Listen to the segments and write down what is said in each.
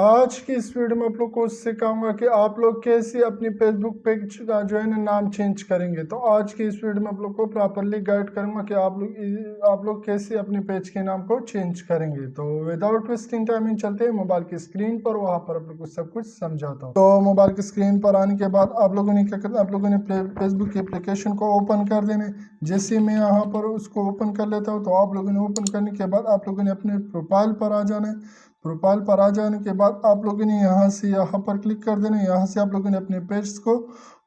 आज की इस वीडियो में आप लोग को सिखाऊंगा कि आप लोग कैसे अपनी फेसबुक पेज का जो है ना नाम चेंज करेंगे। तो आज की इस वीडियो में आप लोग को प्रॉपरली गाइड करूंगा कि आप लोग कैसे अपने पेज के नाम को चेंज करेंगे। तो विदाउट वेस्टिंग टाइम चलते हैं मोबाइल की स्क्रीन पर, वहां पर आप लोग को सब कुछ समझाता हूँ। तो मोबाइल की स्क्रीन पर आने के बाद आप लोगों ने क्या करना, आप लोगों ने फेसबुक की एप्लीकेशन को ओपन कर देना। जैसे मैं यहाँ पर उसको ओपन कर लेता हूँ, तो आप लोगों ने ओपन करने के बाद आप लोगों ने अपने प्रोफाइल पर आ जाना है। प्रोफाइल पर आ जाने के बाद आप लोगों ने यहाँ पर क्लिक कर देना। यहाँ से आप लोगों ने अपने पेज को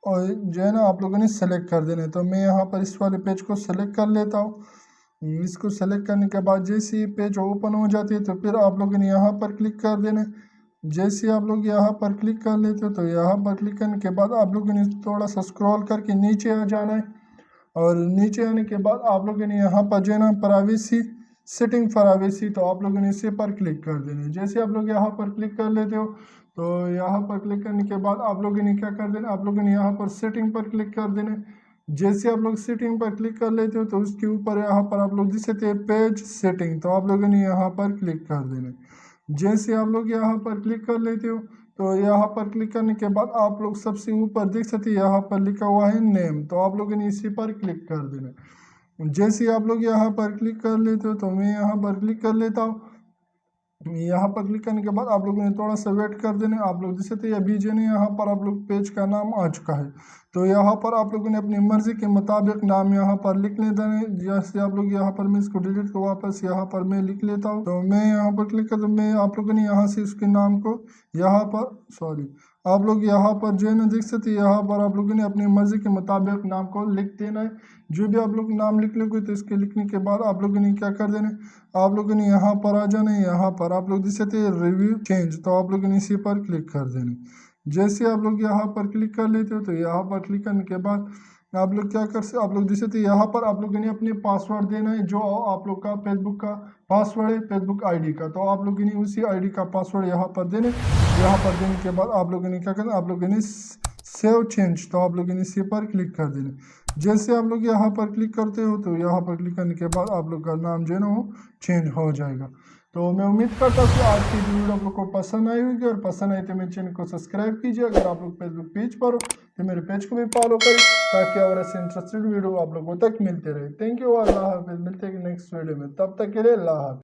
और जो है ना आप लोगों ने सेलेक्ट कर देना है। तो मैं यहाँ पर इस वाले पेज को सेलेक्ट कर लेता हूँ। इसको सेलेक्ट करने के बाद जैसे ही पेज ओपन हो जाती है तो फिर आप लोगों ने यहाँ पर क्लिक कर देना है। जैसे आप लोग यहाँ पर क्लिक कर लेते हो तो यहाँ पर क्लिक करने के बाद आप लोगों ने थोड़ा सा स्क्रॉल करके नीचे आ जाना है। और नीचे आने के बाद आप लोगों ने यहाँ पर जो है ना प्राइवेसी सेटिंग प्राइवेसी, तो आप लोगों ने इसी पर क्लिक कर देना है। जैसे आप लोग यहाँ पर क्लिक कर लेते हो तो यहाँ पर क्लिक करने के बाद आप लोगों ने क्या कर देना, आप लोगों ने यहाँ पर सेटिंग पर क्लिक कर देना है। जैसे आप लोग सेटिंग पर क्लिक कर लेते हो तो उसके ऊपर यहाँ पर आप लोग देख सकते हैं पेज सेटिंग, तो आप लोगों ने यहाँ पर क्लिक कर देना है। जैसे आप लोग यहाँ पर क्लिक कर लेते हो तो यहाँ पर क्लिक करने के बाद आप लोग सबसे ऊपर देख सकते हैं यहाँ पर लिखा हुआ है नेम, तो आप लोगों ने इसी पर क्लिक कर देना। जैसे आप लोग यहाँ पर क्लिक कर लेते हो तो मैं यहाँ पर क्लिक कर लेता हूँ। यहाँ पर क्लिक करने के बाद आप लोगों ने थोड़ा सा वेट कर देना। आप लोग जैसे तो अभी जो है यहाँ पर आप लोग पेज का नाम आ चुका है। तो यहाँ पर आप लोगों ने अपनी मर्जी के मुताबिक नाम यहाँ पर लिख लेते हैं। जैसे आप लोग यहाँ पर मैं इसको डिलीट को वापस यहाँ पर मैं लिख लेता हूँ। तो मैं यहाँ पर क्लिक कर, मैं आप लोगों ने यहाँ से उसके नाम को यहाँ पर आप लोग यहाँ पर जो है ना देख सकते यहाँ पर आप लोगों ने अपनी मर्जी के मुताबिक नाम को लिख देना है। जो भी आप लोग नाम लिख लोगे तो इसके लिखने के बाद आप लोगों ने क्या कर देना, आप लोगों ने यहाँ पर आ जाना है। यहाँ पर आप लोग जैसे थे रिव्यू चेंज, तो आप लोगों ने इसी पर क्लिक कर देना। जैसे आप लोग यहाँ पर क्लिक कर लेते हो तो यहाँ पर क्लिक करने के बाद आप लोग क्या कर सकते, आप लोग जैसे थे यहाँ पर आप लोगों ने अपने पासवर्ड देना है, जो आप लोग का फेसबुक का पासवर्ड है फेसबुक आईडी का, तो आप लोगों ने उसी आईडी का पासवर्ड यहाँ पर देने। यहाँ पर देने के बाद आप लोगों ने क्या करना, आप लोगों ने सेव चेंज, तो आप लोगों ने इसी पर क्लिक कर देना। जैसे आप लोग यहाँ पर क्लिक करते हो तो यहाँ पर क्लिक करने के बाद आप लोग का नाम जो है ना वो चेंज हो जाएगा। तो मैं उम्मीद करता हूँ कि आज की वीडियो आप लोग को पसंद आई होगी, और पसंद आई तो मेरे चैनल को सब्सक्राइब कीजिए। अगर आप लोग फेसबुक पेज पर हो तो मेरे पेज को भी फॉलो करें, ताकि और ऐसे इंटरेस्टेड वीडियो आप लोगों तक मिलते रहे। थैंक यू, अल्लाह हाफिज़। मिलते हैं नेक्स्ट वीडियो में, तब तक के लिए अल्लाह हाफिज़।